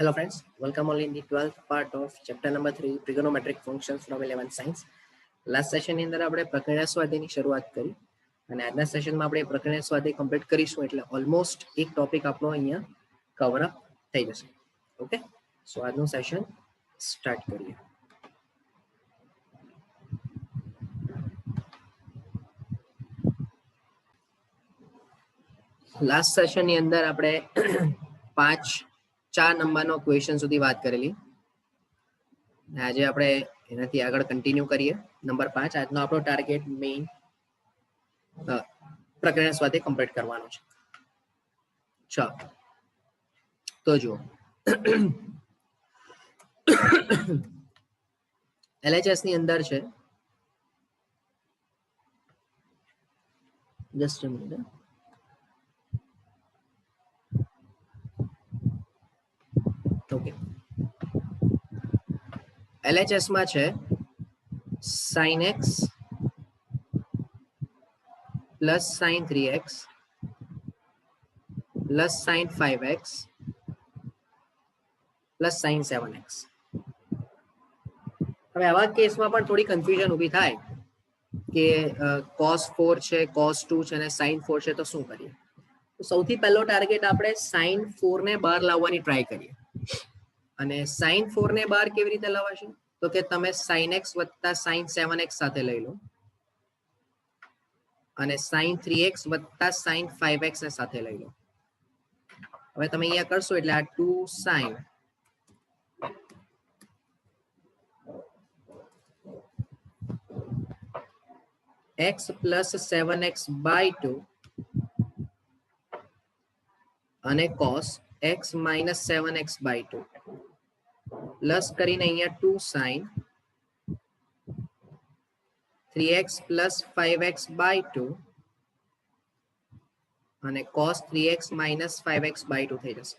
Hello friends, welcome all in the 12th part of chapter number 3 trigonometric functions from 11th science. Last સેશનની અંદર આપણે પ્રકરણીય સ્વાધ્યાયની શરૂઆત કરી અને આજના સેશનમાં આપણે પ્રકરણીય સ્વાધ્યાય કમ્પ્લીટ કરીશું એટલે ઓલમોસ્ટ એક ટોપિક આપણો અહીંયા કવર અપ થઈ જશે. ઓકે, સો આજનું સેશન સ્ટાર્ટ કરીએ. લાસ્ટ સેશનની અંદર આપણે 4 નંબરનો ક્વેશ્ચન સુધી વાત કરેલી. આજે આપણે એનાથી આગળ કન્ટિન્યુ કરીએ. નંબર 5 આજનો આપણો ટાર્ગેટ મેઇન પ્રકરણીય સ્વાધ્યાય કમ્પ્લીટ કરવાનો છે. ચાલો તો જુઓ, LHS ની અંદર છે, just a minute, okay, LHS માં છે sin x plus sin 3x plus sin 5x plus sin 7x. હવે આવા કેસમાં પણ થોડી કન્ફ્યુઝન ઊભી થાય કે cos 4 છે, cos 2 છે અને sin 4 છે, તો શું કરીએ? તો સૌથી પહેલો ટાર્ગેટ આપણે sin 4 ને બહાર લાવવાની ટ્રાય કરીએ. અને sin 4 ને બહાર કેવી રીતે લાવશે? તો કે તમે sin x વત્તા sin 7x સાથે લઈ લો અને sin 3x વત્તા sin 5x ને સાથે લઈ લો. હવે તમે અહીંયા કરશો એટલે આ 2 sin x plus 7x by 2 અને cos x minus 7x by 2 plus કરીને અહીંયા 2 sin 3x plus 5x by 2 અને cos 3x minus 5x by 2 થઈ જશે.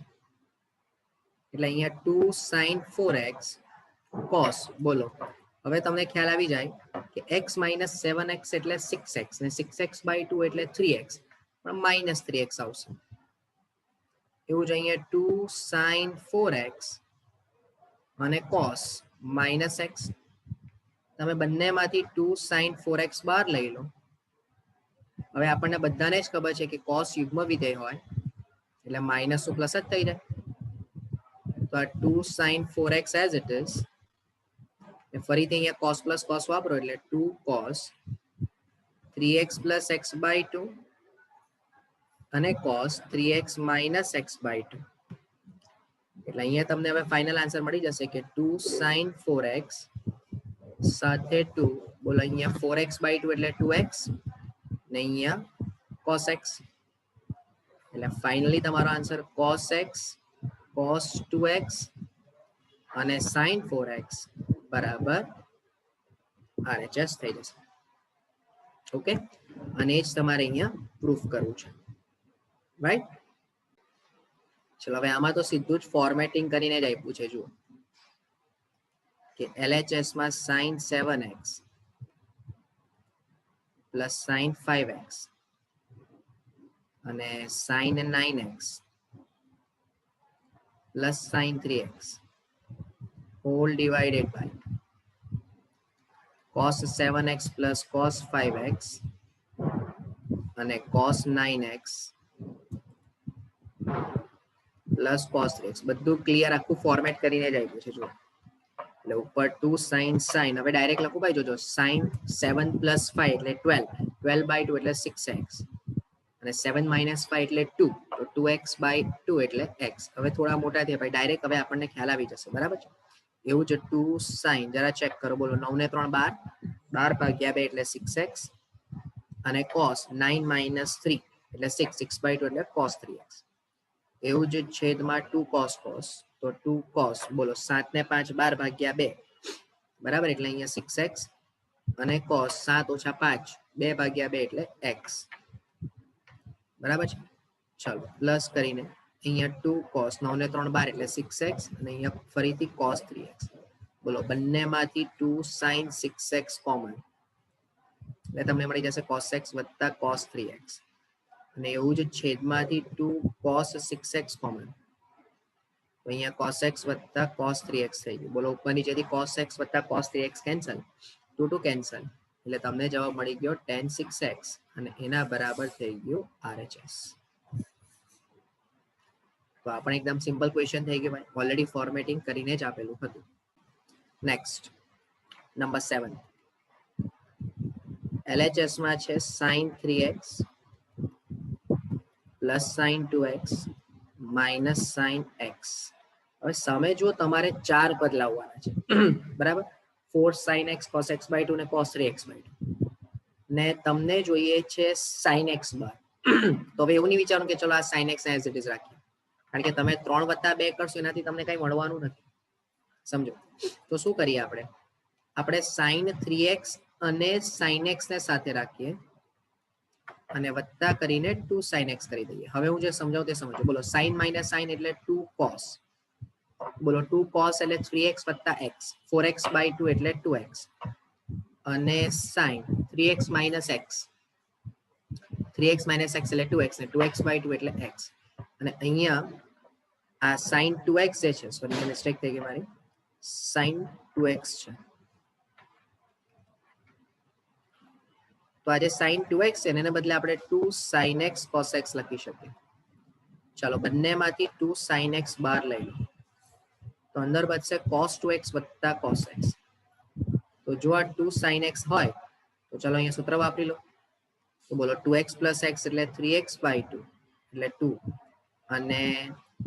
એટલે અહીંયા 2 sin 4x cos, બોલો હવે તમને ખ્યાલ આવી જાય કે x માઇનસ 7x એટલે 6x ને 6x બાય 2 એટલે 3x, પણ માઇનસ 3x આવશે. એવું જ અહીંયા 2 sin 4x અને cos માઇનસ x. તમે બંનેમાંથી 2 sin 4x બહાર લઈ લો. હવે આપણને બધાને જ ખબર છે કે cos યુગ્મ વિધેય હોય એટલે માઇનસ નું પ્લસ જ થઈ જાય. તો આ 2 sin 4x as it is, ફરીથી અહીંયા cos પ્લસ cos વાપરો એટલે 2 cos 3x plus x by 2 અને cos 3x minus x by 2. એટલે અહીંયા તમને હવે ફાઇનલ આન્સર મળી જશે કે 2 sin 4x સાથે 2, બોલો અહીંયા 4x બાય 2 એટલે 2x ને અહીંયા cos x. એટલે ફાઇનલી તમારો answer cos x cos 2x અને sin 4x બરાબર RHS થઈ જશે. ઓકે, અને એ જ તમારે અહીંયા પ્રૂફ કરવું છે, રાઈટ? ચલો હવે આમાં તો સીધું જ ફોર્મેટિંગ કરીને જ આપ્યું છે. જુઓ કે LHS માં sin 7x plus sin 5x અને sin 9x plus sin 3x whole divided by cos 7x plus cos 5x અને cos 9x plus cos 3x. બધું ક્લિયર આખું ફોર્મેટ કરીને જ આપ્યું છે. જુઓ એટલે ઉપર 2 sin sin, હવે ડાયરેક્ટ લખું ભાઈ, જોજો sin 7 પ્લસ 5 એટલે 12, 12 બાય 2 એટલે 6x અને 7 માઇનસ 5 એટલે 2, તો 2x બાય 2 એટલે x. હવે થોડા મોટા થયા ભાઈ, ડાયરેક્ટ હવે આપણને ખ્યાલ આવી જશે, બરાબર છે? એવું જ 2 sin, જરા ચેક કરો, બોલો 9 ને 3 12, 12 ભાગ્યા 2 એટલે 6x અને cos 9 માઇનસ 3 એટલે 6, 6 બાય 2 એટલે cos 3x. એવું જ છેદમાં 2 cos cos, તો 2 cos, બોલો 7 ને 5 12 ભાગ્યા 2 બરાબર, એટલે અહીંયા 6x અને cos 7 ઓછા 5 2 ભાગ્યા 2 એટલે x, બરાબર છે? ચાલો પ્લસ કરીને અહીંયા 2 cos, 9 ને 3 12 એટલે 6x અને અહીંયા ફરીથી cos 3x. બોલો બંનેમાંથી 2 sin 6x કોમન એટલે તમને મળી જશે cos x વત્તા cos 3x. અને એવું જ છેદમાંથી 2 cos 6x કોમન તો અહીંયા cos x વત્તા cos 3x થઈ ગયું. બોલો ઉપર નીચેથી cos x વત્તા cos 3x કેન્સલ, 2 કેન્સલ, એટલે તમને જવાબ મળી ગયો tan 6x અને એના બરાબર થઈ ગયું RHS. તો આ પણ એકદમ સિમ્પલ ક્વેશ્ચન થઈ ગયું ભાઈ, ઓલરેડી ફોર્મેટિંગ કરીને જ આપેલું હતું. નેક્સ્ટ નંબર 7, LHS માં છે sin 3x plus sin 2x minus sin x. હવે સામે જો તમારે 4 પદ લાવવાના છે બરાબર, 4 sin x cos x by 2 ને cos 3x by 2 ને તમને જોઈએ છે sin x બાર. તો હવે એવું નહીં વિચારો કે ચલો આ sin x as it is રાખીએ, કારણ કે તમે 3 વત્તા 2 કરશો એનાથી તમને કઈ મળવાનું નથી, સમજો. તો શું કરીએ આપણે sin 3x અને sin x ને સાથે રાખીએ અને વત્તા કરીને 2 sin x કરી દઈએ. હવે હું જે સમજાવું તે સમજો. બોલો sin માઇનસ sin એટલે 2 cos, બોલો 2 cos એટલે 3x વત્તા x, 4x by 2 એટલે 2x અને sin 3x minus x, 3x minus x એટલે 2x ને 2x by 2 એટલે x. અને અહીંયા આ sin 2x જે છે, સોરી મિસ્ટેક થઈ ગઈ મારી, sin 2x છે. તો આજે sin 2x છે એને બદલે આપણે 2 sin x cos x લખી શકીએ. ચાલો બંનેમાંથી 2 sin x બહાર લઈ લો તો અંદર બચશે cos 2x વત્તા cos x. તો જો આ 2 sin x હોય તો ચાલો અહીંયા સૂત્ર વાપરી લો. તો બોલો 2x plus x એટલે 3x by 2 એટલે 2 અને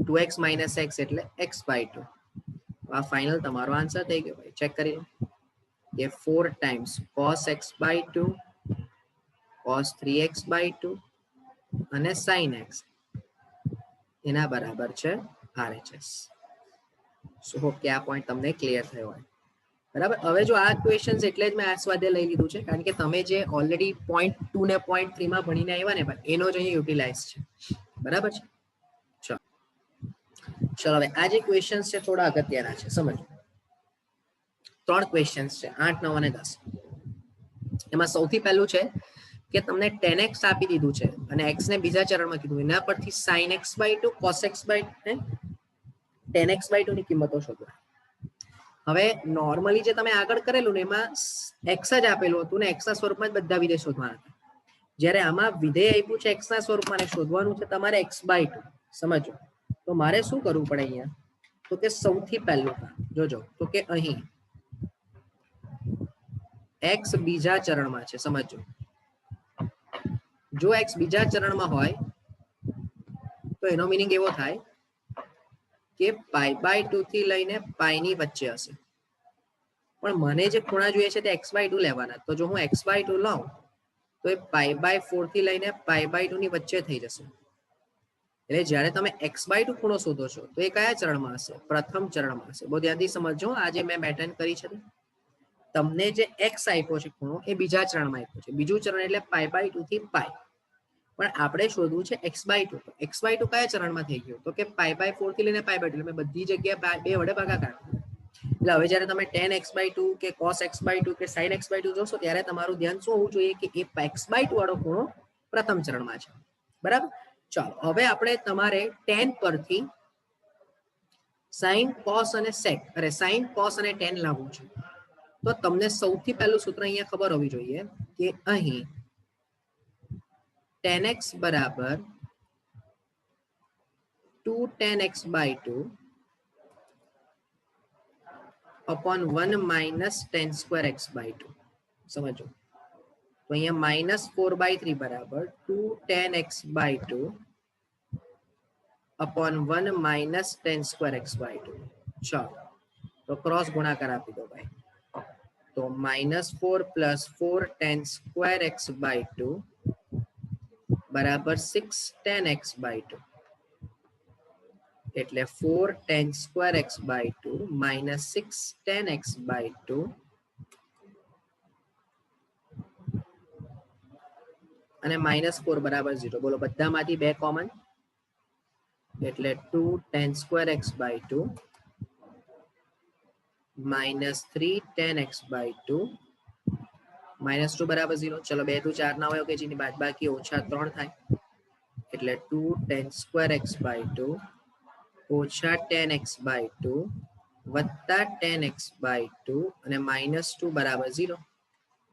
2x minus x એટલે x by 2. આ ફાઇનલ તમારો આન્સર થઈ ગયો ભાઈ, ચેક કરી લો કે 4 times cos x by 2 cos 3x by 2 અને sin x એના બરાબર છે RHS. સો હોપ કે આ પોઈન્ટ તમને ક્લિયર થયો હોય, બરાબર. હવે જો આ ક્વેશ્ચન્સ એટલે જ મેં આ સ્વાધ્યાય લઈ લીધું છે કારણ કે તમે જે ઓલરેડી પોઈન્ટ 2 ને પોઈન્ટ 3 માં ભણીને આવ્યા ને ભાઈ, એનો જ અહીં યુટિલાઇઝ છે, બરાબર છે. ચલો હવે આ જે ક્વેશ્ચન્સ છે થોડા અગત્યના છે, સમજો. 3 ક્વેશ્ચન્સ છે 8, 9 અને 10. એમાં સૌથી પહેલું છે કે તમને tan x આપી દીધું છે અને x ને બીજા ચરણમાં કીધું, એના પરથી sin x by 2 cos x by 2 tan x by 2 ની કિંમતો શોધો. હવે નોર્મલી જે તમે આગળ કરેલું ને એમાં x જ આપેલું હતું ને x ના સ્વરૂપમાં જ બધા વિધેય શોધવાના હતા. જ્યારે આમાં વિધેય આપ્યું છે x ના સ્વરૂપમાં ને શોધવાનું છે તમારે x by 2, સમજો. તો મારે શું કરવું પડે અહીંયા, તો કે સૌથી પહેલું જોજો તો કે અહીં x બીજા ચરણમાં છે, સમજો. જો x બીજા ચરણમાં હોય તો એનો મીનિંગ એવો થાય કે પાઈ બાય 2 થી લઈને પાઈ ની વચ્ચે હશે. પણ મને જે ખૂણા જોઈએ છે તે x by 2 લેવાના. તો જો હું x by 2 લઉં તો એ પાઈ બાય 4 થી લઈને પાઈ બાય 2 ની વચ્ચે થઈ જશે. એટલે જ્યારે તમે x by 2 ખૂણો શોધો છો તો એ કયા ચરણમાં હશે? પ્રથમ ચરણમાં હશે. બહુ ધ્યાનથી સમજો. આજે મેં મેન્ટેન કરી છે તમને જે x આપ્યો છે ખૂણો એ બીજા ચરણમાં આપ્યો છે. બીજું ચરણ એટલે પાઈ બાય 2 થી પાઈ, પણ આપણે શોધવું છે x by 2. તો x by 2 કયા ચરણમાં થઈ ગયું? તો કે પાઈ બાય 4 થી લઈને પાઈ બાય 2. એટલે મેં બધી જગ્યાએ 2 વડે ભાગાકાર. એટલે હવે જ્યારે તમે tan x by 2 કે cos x by 2 કે sin x by 2 જોશો ત્યારે તમારું ધ્યાન શું હોવું જોઈએ કે એ x by 2 વાળો ખૂણો પ્રથમ ચરણમાં છે, બરાબર. ચાલો હવે આપણે તમારે tan પરથી sin cos અને sec, અરે sin cos અને tan લાવવું છે. તો તમને સૌથી પહેલું સૂત્ર અહીંયા ખબર હોવી જોઈએ કે અહીં tan x બરાબર 2 tan x by 2 upon 1 minus tan square x by 2. સમજો. તો અહીંયા minus 4 by 3 બરાબર 2 tan x by 2 upon 1 minus tan square x by 2. ચાલો તો ક્રોસ ગુણાકાર આપી દો ભાઈ. તો -4 plus 4 tan square x by 2 બરાબર 6 tan x by 2. એટલે 4 tan square x by 2 minus 6 tan x by 2 અને -4 બરાબર 0. બોલો બધામાંથી 2 કોમન એટલે 2 tan square x by 2 minus 3 tan x by 2 -2 બરાબર 0. ચલો 2 તો 4 ના હોય કે જેની બાદબાકી -3 થાય એટલે 2 tan square x by 2 ઓછા 10x/2 વત્તા 10x/2 અને -2 બરાબર 0.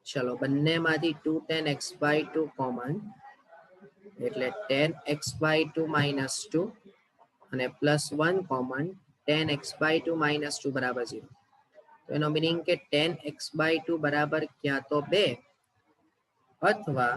ચલો બંનેમાંથી 2 10x/2 કોમન એટલે 10x/2 -2 અને +1 કોમન 10x/2 -2 બરાબર 0. તો એનો મીનિંગ કે 10x/2 બરાબર ક્યાં તો 2 અથવા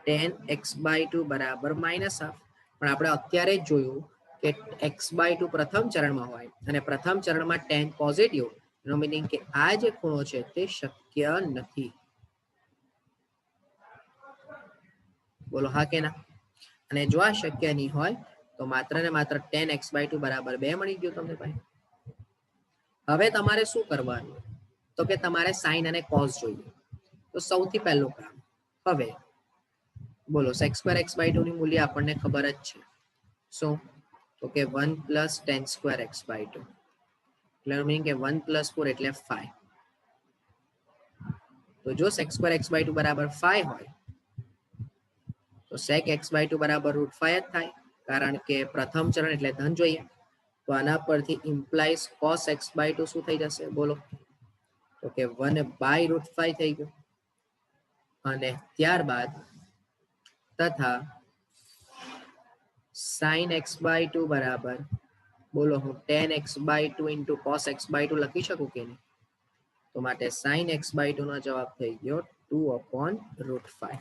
10x/2 બરાબર -1/2. પણ આપણે અત્યારે જ જોયું કે x/2 પ્રથમ ચરણમાં હોય અને પ્રથમ ચરણમાં 10 પોઝિટિવ, એનો મીનિંગ કે આ જે ખૂણો છે તે શક્ય નથી. બોલો હા કે ના? અને જો આ શક્ય નહીં હોય તો માત્ર ને માત્ર 10x/2 બરાબર 2 મળી ગયું તમને ભાઈ. હવે તમારે શું કરવાનું? તો કે તમારે સાઇન અને કોસ જોઈએ. તો સૌથી પહેલું કામ, હવે બોલો sec² x/2 ની મૂલ્ય આપણને ખબર જ છે. શું? તો કે 1 + tan² x/2. એટલે મીનિંગ કે 1 + 4 એટલે 5. તો જો sec² x/2 બરાબર 5 હોય તો sec x/2 બરાબર √5 જ થાય, કારણ કે પ્રથમ ચરણ એટલે ધન જોઈએ. તો આના પરથી ઇમ્પ્લાઇઝ cos x/2 શું થઈ જશે બોલો? તો કે 1/√5 થઈ ગયું. અને ત્યારબાદ તથા sin x/2 બરાબર બોલો હું tan x/2 * cos x/2 લખી શકું કે નહીં? તો માટે sin x/2 નો જવાબ થઈ ગયો 2/√5.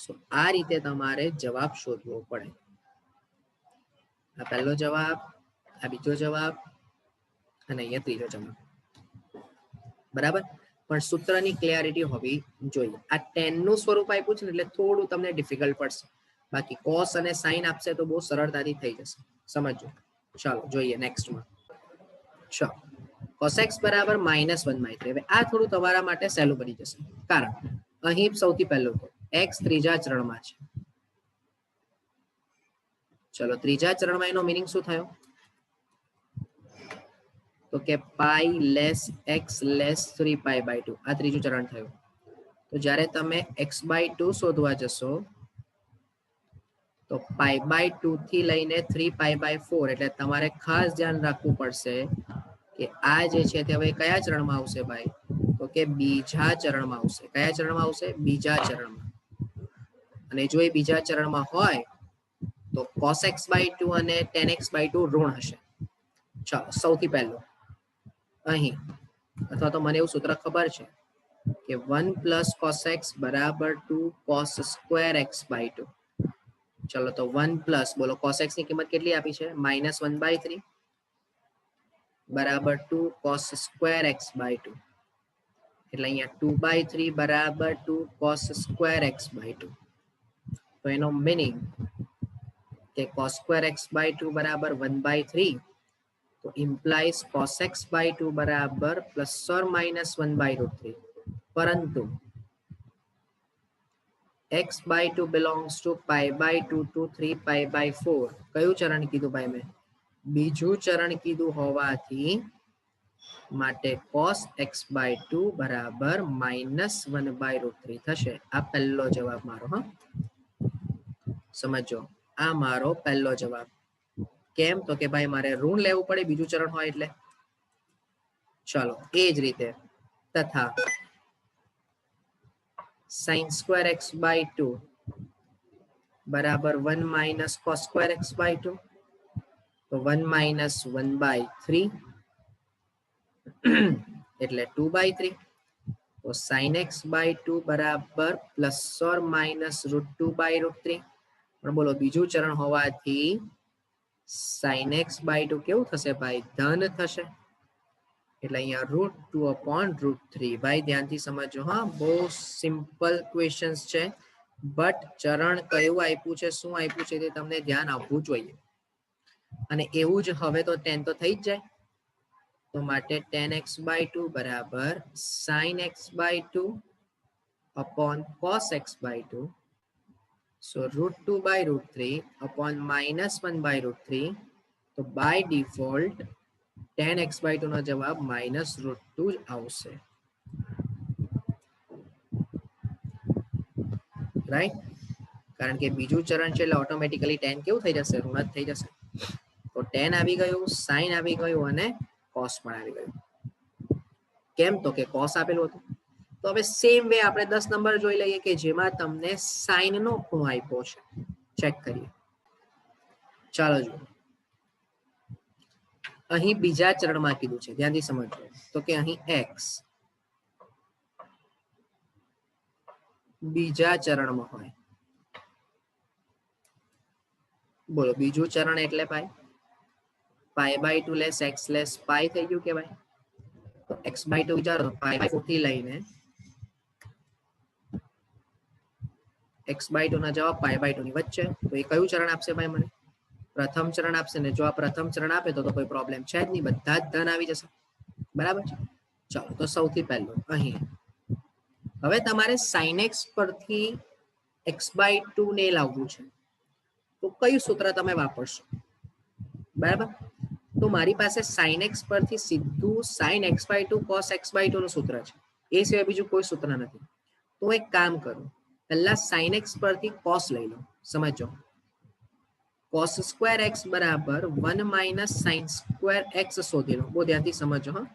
સો આ રીતે તમારે જવાબ શોધવો પડે. આ પહેલો જવાબ, આ બીજો જવાબ અને અહીંયા ત્રીજો જવાબ. બરાબર? પણ સૂત્રની ક્લિયરિટી હોવી જોઈએ. આ 10 નું સ્વરૂપ આપ્યું છે ને એટલે થોડું તમને ડિફિકલ્ટ પડશે. બાકી cos અને sin આપશે તો બહુ સરળતાથી થઈ જશે. સમજો. ચાલો જોઈએ નેક્સ્ટમાં. ચાલો cos x બરાબર -1/3. હવે આ થોડું તમારા માટે સહેલું બની જશે, કારણ અહીં સૌથી પહેલું તો x ત્રીજા ચરણમાં છે. ચલો ત્રીજા ચરણમાં એનો મીનિંગ શું થયો? તો કે પાઈ લેસ x લેસ 3π/2. આ ત્રીજું ચરણ થયું. તો જ્યારે તમે x/2 શોધવા જશો તો π/2 થી લઈને 3π/4, એટલે તમારે ખાસ ધ્યાન રાખવું પડશે કે આ જે છે તે હવે કયા ચરણમાં આવશે ભાઈ? તો કે બીજા ચરણમાં આવશે. કયા ચરણમાં આવશે? બીજા ચરણમાં. અને જો એ બીજા ચરણમાં હોય તો cos x/2 અને tan x/2 ઋણ હશે. ચાલો સૌથી પહેલું અહીં, અથવા તો મને એવું સૂત્ર ખબર છે કે 1 + cos x બરાબર 2 cos² x/2. ચલો તો 1 પ્લસ બોલો cos x ની કિંમત કેટલી આપી છે? -1/3 બરાબર 2 cos² x/2. એટલે અહીંયા 2/3 બરાબર 2 cos² x/2. તો એનો મીનિંગ કે cos² x/2 બરાબર 1/3. તો ઇમ્પ્લાઇઝ cos x/2 બરાબર ±1/√3. પરંતુ x/2 belongs to π/2 to 3π/4. કયું ચરણ કીધું ભાઈ મેં? બીજું ચરણ કીધું હોવાથી માટે cos x/2 બરાબર -1/√3 થશે. આ પહેલો જવાબ મારો. હા સમજો, આ મારો પહેલો જવાબ. કેમ? તો કે ભાઈ મારે ઋણ લેવું પડે બીજું ચરણ હોય એટલે. ચાલો એ જ રીતે તથા sin² x/2 બરાબર 1 - cos² x/2. તો 1 - 1/3 એટલે 2/3. તો sin x/2 બરાબર ±√2/√3. પણ બોલો બીજું ચરણ હોવાથી sin x/2 કેવું થશે ભાઈ? ધન થશે. એટલે અહીંયા √2/√3. ભાઈ ધ્યાનથી સમજો. હા બહુ સિમ્પલ ક્વેશ્ચન્સ છે, બટ ચરણ કયું આપ્યું છે, શું આપ્યું છે તે તમને ધ્યાન આપવું જોઈએ. અને એવું જ હવે તો 10 તો થઈ જ જાય. તો માટે tan x/2 બરાબર sin x/2 upon cos x/2. So √2/√3 upon -1/√3. તો બાય ડિફોલ્ટ tan x/2 નો જવાબ -√2 જ આવશે. રાઈટ? કારણ કે બીજું ચરણ છે એટલે ઓટોમેટિકલી tan કેવું થઈ જશે, ઋણ જ થઈ જશે. તો tan આવી ગયું, sin આવી ગયું અને cos પણ આવી ગયું. કેમ? તો કે cos આપેલું હતું. તો હવે સેમ વે આપણે 10 નંબર જોઈ લઈએ કે જેમાં તમને sin નો ખૂણો આપ્યો છે. ચેક કરીએ. ચાલો જુઓ, અહીં બીજા ચરણમાં કીધું છે, ધ્યાનથી સમજજો. તો કે અહીં x બીજા ચરણમાં હોય. બોલો, બીજું ચરણ એટલે પાઈ. π/2 લેસ x લેસ પાઈ થઈ ગયું કે ભાઈ? તો x/2 વિચારો, π/4 થી લઈને x/2 ના જવાબ π/2 ની વચ્ચે. તો એ કયું ચરણ આપશે ભાઈ મને? પ્રથમ ચરણ આપશે ને. જો આ પ્રથમ ચરણ આપે તો કોઈ પ્રોબ્લેમ છે જ નહીં, બધા જ ધન આવી જશે. બરાબર છે. ચાલો, તો સૌથી પહેલું અહીં હવે તમારે sin x પરથી x/2 ને લાવવું છે. તો કયું સૂત્ર તમે વાપરશો? બરાબર. તો મારી પાસે sin x પરથી સીધું sin x/2 cos x/2 નું સૂત્ર છે. એ સિવાય બીજું કોઈ સૂત્ર નથી. તો એક કામ કરું, પહેલા sin x પરથી cos લઈ લો. સમજો, cos સ્ક્વેર x બરાબર 1 માઇનસ sin સ્ક્વેર x શોધી લો. બહુ ધ્યાનથી સમજો. હા,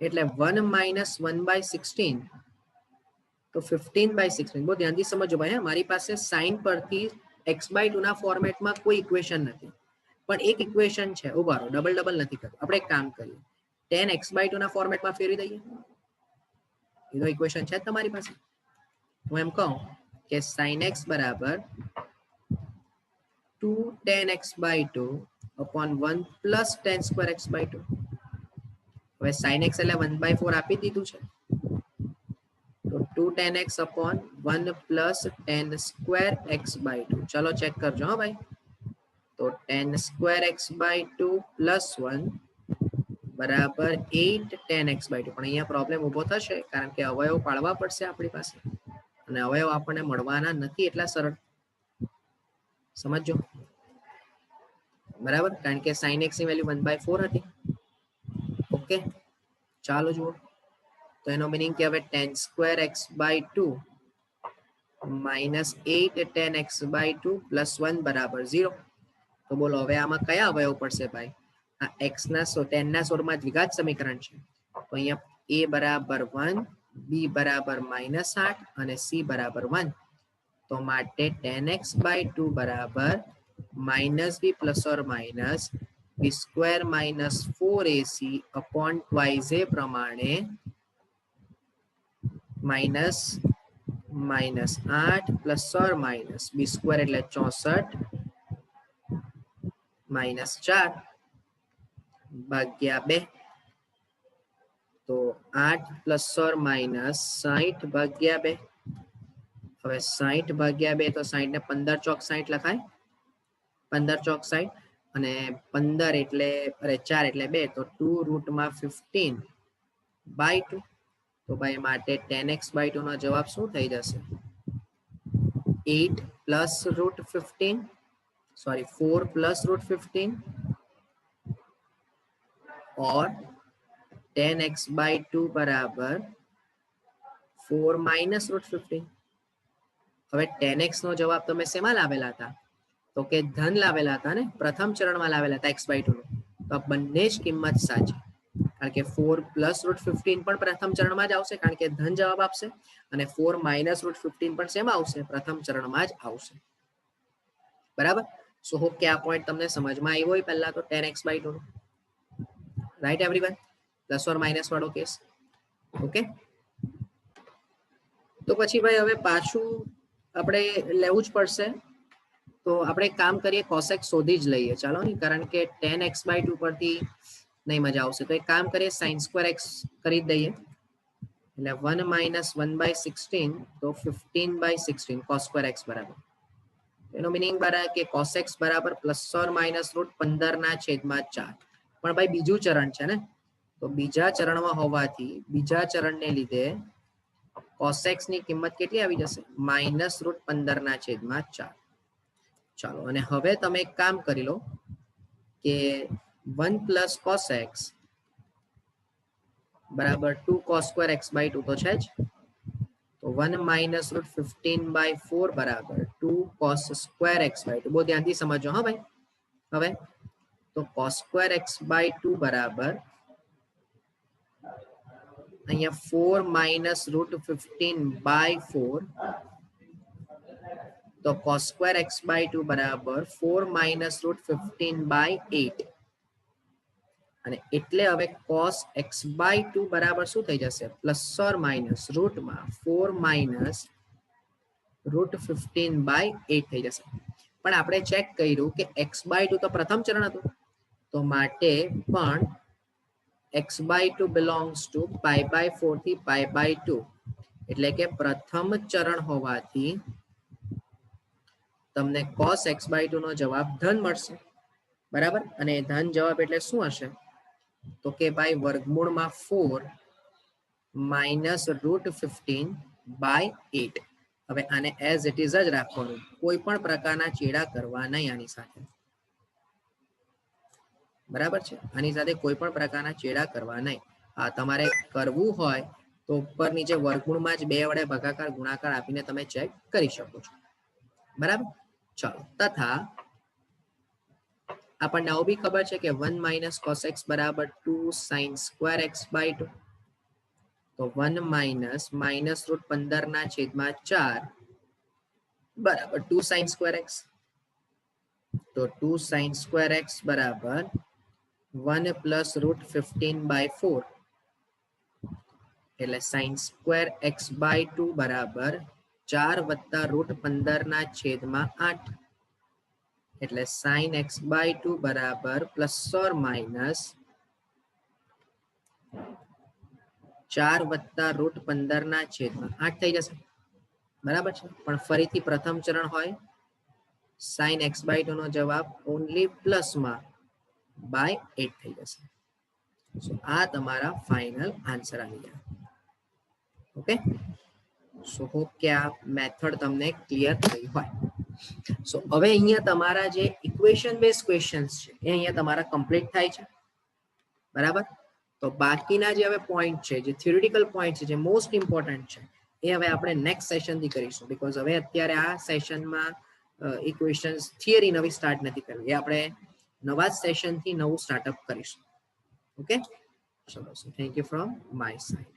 એટલે 1 માઇનસ 1/16 તો 15/16. બહુ ધ્યાનથી સમજો ભાઈ. મારી પાસે sin પરથી x/2 ના ફોર્મેટમાં કોઈ ઇક્વેશન નથી, પણ એક ઇક્વેશન છે. ઉભા રહો, ડબલ ડબલ નથી કરતું. આપણે એક કામ કરીએ, tan x/2 ના ફોર્મેટમાં ફેરવી દઈએ. એનો ઇક્વેશન છે તમારી પાસે. હું એમ કહું કે sin x બરાબર 2 tan x/2 upon 1 plus tan square x/2. હવે sin x એટલે 1/4 આપી દીધું છે. તો 2 tan x upon 1 plus tan square x/2. ચલો ચેક કરજો હા ભાઈ. તો tan square x/2 plus 1 બરાબર 8 tan x/2. પણ અહીંયા પ્રોબ્લેમ ઊભો થશે કારણ કે અવયવ પાડવા પડશે આપણી પાસે, અને અવયવ આપણને મળવાના નથી એટલા સરળ. સમજો બરાબર, કારણ કે sin x ની વેલ્યુ 1/4 હતી. ઓકે, ચાલો જુઓ. તો એનો મીનિંગ કે હવે tan square x/2 minus 8 tan x/2 plus 1 બરાબર 0. તો બોલો હવે આમાં કયા અવયવ પડશે ભાઈ? આ x ના 10 ના 16 માં દ્વિઘાત સમીકરણ છે. તો અહીંયા a બરાબર 1, b બરાબર -8 અને c બરાબર 1. તો માટે tan x/2 બરાબર -b plus or minus b square minus 4ac upon twice a પ્રમાણે minus -8 plus or minus b square એટલે 64 -4 ભાગ્યા 2. તો 8 પ્લસ ઓર માઇનસ 60 ભાગ્યા 2. હવે 60 ભાગ્યા 2 તો 60 ને 15 ચોક 60 લખાય. 15 ચોક 60 અને 15 એટલે 4 એટલે 2 તો 2 રૂટમાં 15/2. તો ભાઈ માટે tan x/2 નો જવાબ શું થઈ જશે? 8 plus route 15, sorry 4 plus route 15 और tan x/2 बराबर 4 माइनस रूट 15. હવે tan x નો જવાબ તમે શેમાં લાવેલા હતા? તો કે ધન લાવેલા હતા ને, પ્રથમ ચરણમાં લાવેલા હતા x/2 નું. તો આ બંને જ કિંમત સાચી, કારણ કે 4 પ્લસ રૂટ 15 પણ પ્રથમ ચરણમાં જ આવશે, કારણ કે ધન જવાબ આપશે, અને 4 માઇનસ રૂટ 15 પણ શેમાં આવશે? પ્રથમ ચરણમાં જ આવશે. બરાબર. સો હોપ કે આ પોઈન્ટ તમને સમજમાં આવ્યો હોય. પહેલા તો tan x/2 નું, right everyone? Plus or minus વાળો કેસ. ઓકે, તો પછી ભાઈ હવે પાછું આપણે લેવું જ પડશે. તો આપણે કામ કરીએ, cos x શોધી જ લઈએ. ચાલો ને, કારણ કે tan x/2 પરથી નહીં મજા આવશે. તો એક કામ કરીએ, sin square x કરી દઈએ. એટલે 1 માઇનસ 1/16 તો 15/16 cos square x બરાબર. એનો મિનિંગ બરાબર કે cos x બરાબર પ્લસ ઓર માઇનસ રૂટ 15/4. પણ ભાઈ બીજું ચરણ છે ને, તો બીજા ચરણમાં હોવાથી બીજા ચરણને લીધે cos x ની કિંમત કેટલી આવી જશે? Minus route 15/4. ચાલો, અને હવે તમે એક કામ કરી લો કે 1 પ્લસ cos x બરાબર 2 cos square x/2 તો છે જ. તો 1 માઇનસ રૂટ 15/4 બરાબર 2 cos સ્ક્વેર x/2. બહુ ધ્યાનથી સમજો હા ભાઈ. હવે તો cos સ્ક્વેર x/2 બરાબર અહીંયા 4 માઇનસ રૂટ 15/4, તો cos સ્ક્વેર x/2 બરાબર 4 માઇનસ રૂટ 15/8. અને એટલે હવે cos x/2 બરાબર શું થઈ જશે? પ્લસ ઓર માઇનસ રૂટમાં 4 માઇનસ રૂટ 15/8 થઈ જશે. પણ આપણે ચેક કર્યું કે x/2 તો પ્રથમ ચરણ હતું, તો માટે પણ x/2 belongs to pi/4 થી pi/2, એટલે કે પ્રથમ ચરણ હોવાથી તમને cos x/2 નો જવાબ ધન મળશે. બરાબર. અને ધન જવાબ એટલે શું હશે? તો કે ભાઈ વર્ગમૂળમાં 4 માઇનસ રૂટ 15/8. હવે આને એઝ ઇટ ઇઝ જ રાખવાનું, કોઈ પણ પ્રકારના ચેડા કરવા નહીં આની સાથે. બરાબર છે, આની સાથે કોઈ પણ પ્રકારના ચેડા કરવા નહીં. તમારે કરવું હોય તો ઉપર નીચે વર્ગમૂળમાં જ 2 વડે ભાગાકાર ગુણાકાર આપીને તમે ચેક કરી શકો છો. બરાબર. ચાલો, તથા આપણને આવું બી ખબર છે કે 1 માઇનસ cos x બરાબર 2 sin સ્ક્વેર x/2. તો 1 માઇનસ માઇનસ રૂટ 15/4 બરાબર 2 sin સ્ક્વેર x. તો 2 sin સ્ક્વેર x બરાબર 1 પ્લસ રૂટ 15/4, એટલે sin સ્ક્વેર x/2 બરાબર 4 વત્તા રૂટ 15/8, એટલે sin x/2 બરાબર પ્લસ ઓર માઇનસ 4 વત્તા રૂટ 15/8 થઈ જશે. બરાબર છે. પણ ફરીથી પ્રથમ ચરણ હોય, sin x/2 નો જવાબ ઓનલી પ્લસમાં બાય 8 થઈ જશે. સો આ તમારા ફાઇનલ આન્સર આવી ગયા. ઓકે, સો હોપ કે આ મેથડ તમને ક્લિયર થઈ હોય. સો હવે અહીંયા તમારા જે ઇક્વેશન બેઝ ક્વેશ્ચન્સ છે એ અહીંયા તમારા કમ્પ્લીટ થાય છે. બરાબર. તો બાકીના જે હવે પોઈન્ટ છે, જે થિયોરિટિકલ પોઈન્ટ છે, જે મોસ્ટ ઇમ્પોર્ટન્ટ છે, એ હવે આપણે નેક્સ્ટ સેશનથી કરીશું. બીકોઝ હવે અત્યારે આ સેશનમાં ઇક્વેશન્સ થિયરી નવી સ્ટાર્ટ નથી કરવી, એ આપણે નવા જ સેશનથી નવું સ્ટાર્ટઅપ કરીશું. ઓકે, ચલો, so thank you from my side.